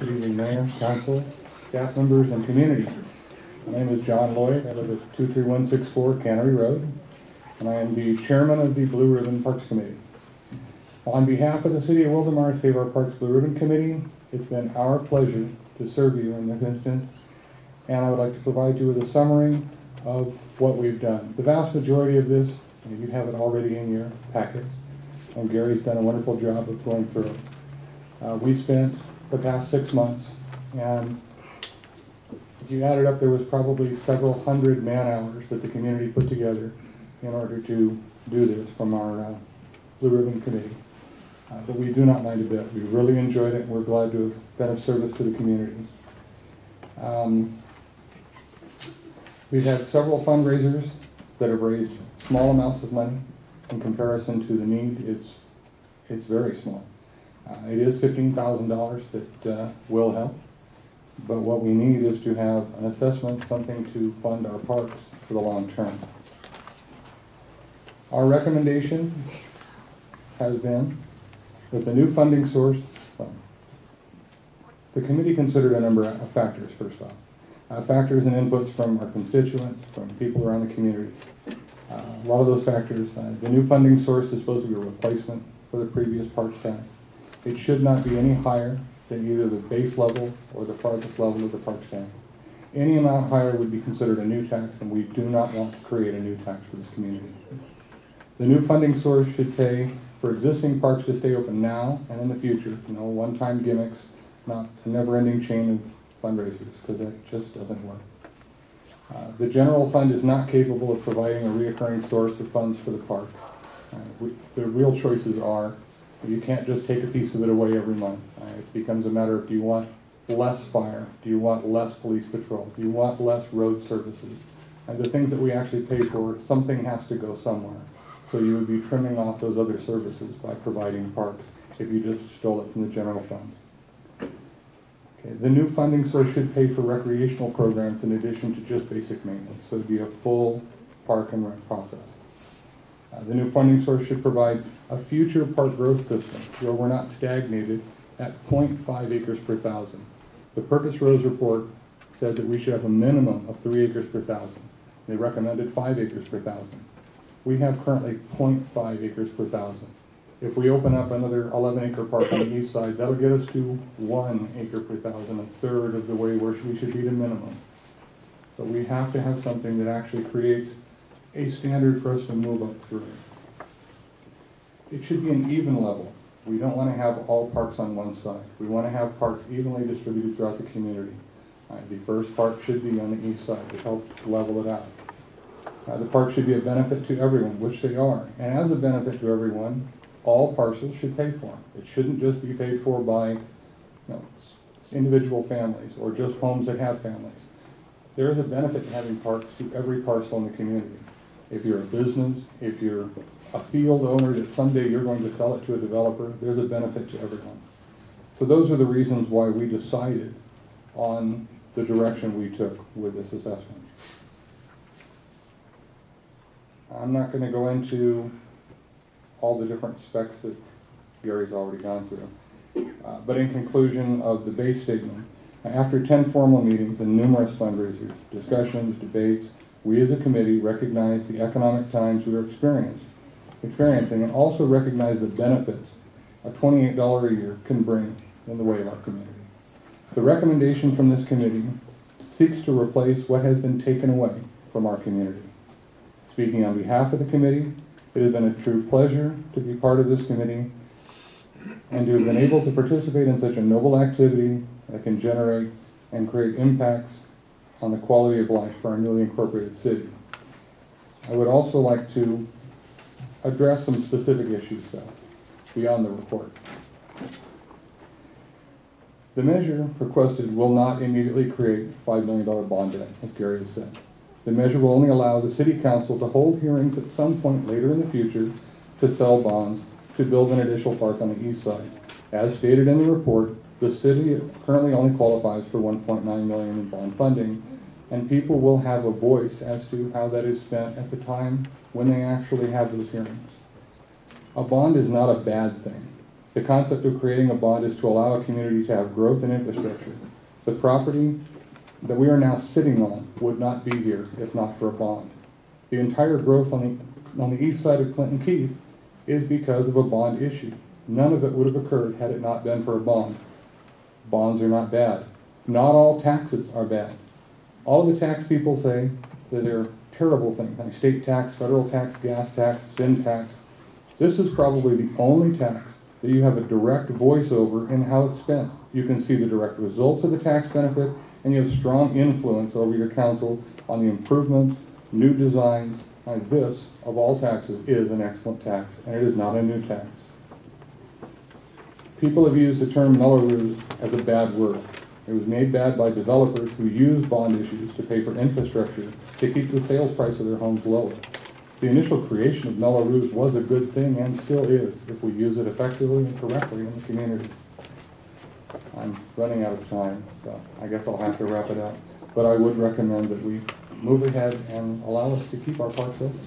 Good evening, Mayor, Council, staff members, and community. My name is John Lloyd. I live at 23164 Cannery Road, and I am the chairman of the Blue Ribbon Parks Committee. On behalf of the City of Wildomar Save Our Parks Blue Ribbon Committee, it's been our pleasure to serve you in this instance, and I would like to provide you with a summary of what we've done. The vast majority of this, you have it already in your packets, and Gary's done a wonderful job of going through it. We spent the past 6 months, and if you add it up, there was probably several hundred man-hours that the community put together in order to do this from our Blue Ribbon Committee. But we do not mind a bit. We really enjoyed it, and we're glad to have been of service to the community. We've had several fundraisers that have raised small amounts of money. In comparison to the need, it's very small. It is $15,000 that will help, but what we need is to have an assessment, something to fund our parks for the long term. Our recommendation has been that the new funding source, the committee considered a number of factors, first off. Factors and inputs from our constituents, from people around the community. A lot of those factors, the new funding source is supposed to be a replacement for the previous parks tax. It should not be any higher than either the base level or the farthest level of the parks tax. Any amount higher would be considered a new tax, and we do not want to create a new tax for this community. The new funding source should pay for existing parks to stay open now and in the future. No one-time gimmicks, not a never-ending chain of fundraisers, because that just doesn't work. The general fund is not capable of providing a reoccurring source of funds for the park. The real choices are, you can't just take a piece of it away every month. It becomes a matter of, do you want less fire? Do you want less police patrol? Do you want less road services? And the things that we actually pay for, something has to go somewhere. So you would be trimming off those other services by providing parks if you just stole it from the general fund. Okay, the new funding source should pay for recreational programs in addition to just basic maintenance, so it would be a full park and rec process. The new funding source should provide a future park growth system where we're not stagnated at 0.5 acres per thousand. The Purchase Rose report said that we should have a minimum of 3 acres per thousand. They recommended 5 acres per thousand. We have currently 0.5 acres per thousand. If we open up another 11-acre park on the east side, that'll get us to 1 acre per thousand, a third of the way where we should be the minimum. So we have to have something that actually creates a standard for us to move up through. It should be an even level. We don't want to have all parks on one side. We want to have parks evenly distributed throughout the community. The first park should be on the east side to help level it out. The park should be a benefit to everyone, which they are. And as a benefit to everyone, all parcels should pay for them. It shouldn't just be paid for by individual families or just homes that have families. There is a benefit to having parks to every parcel in the community. If you're a business, if you're a field owner that someday you're going to sell it to a developer, there's a benefit to everyone. So those are the reasons why we decided on the direction we took with this assessment. I'm not going to go into all the different specs that Gary's already gone through. But in conclusion of the base statement, after 10 formal meetings and numerous fundraisers, discussions, debates, we as a committee recognize the economic times we are experiencing and also recognize the benefits a $28 a year can bring in the way of our community. The recommendation from this committee seeks to replace what has been taken away from our community. Speaking on behalf of the committee, it has been a true pleasure to be part of this committee and to have been able to participate in such a noble activity that can generate and create impacts on the quality of life for our newly incorporated city. I would also like to address some specific issues beyond the report. The measure requested will not immediately create a $5 million bond debt, as Gary has said. The measure will only allow the City Council to hold hearings at some point later in the future to sell bonds to build an additional park on the east side. As stated in the report, the city currently only qualifies for $1.9 million in bond funding, and people will have a voice as to how that is spent at the time when they actually have those hearings. A bond is not a bad thing. The concept of creating a bond is to allow a community to have growth in infrastructure. The property that we are now sitting on would not be here if not for a bond. The entire growth on the east side of Clinton Keith is because of a bond issue. None of it would have occurred had it not been for a bond. Bonds are not bad. Not all taxes are bad. All of the tax people say that they're terrible things, like state tax, federal tax, gas tax, sin tax. This is probably the only tax that you have a direct voice over in how it's spent. You can see the direct results of the tax benefit, and you have strong influence over your council on the improvements, new designs. This, of all taxes, is an excellent tax, and it is not a new tax. People have used the term Melrose as a bad word. It was made bad by developers who use bond issues to pay for infrastructure to keep the sales price of their homes lower. The initial creation of Melrose was a good thing and still is if we use it effectively and correctly in the community. I'm running out of time, so I guess I'll have to wrap it up. But I would recommend that we move ahead and allow us to keep our parks open.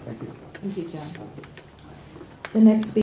Thank you. Thank you, John. The next speaker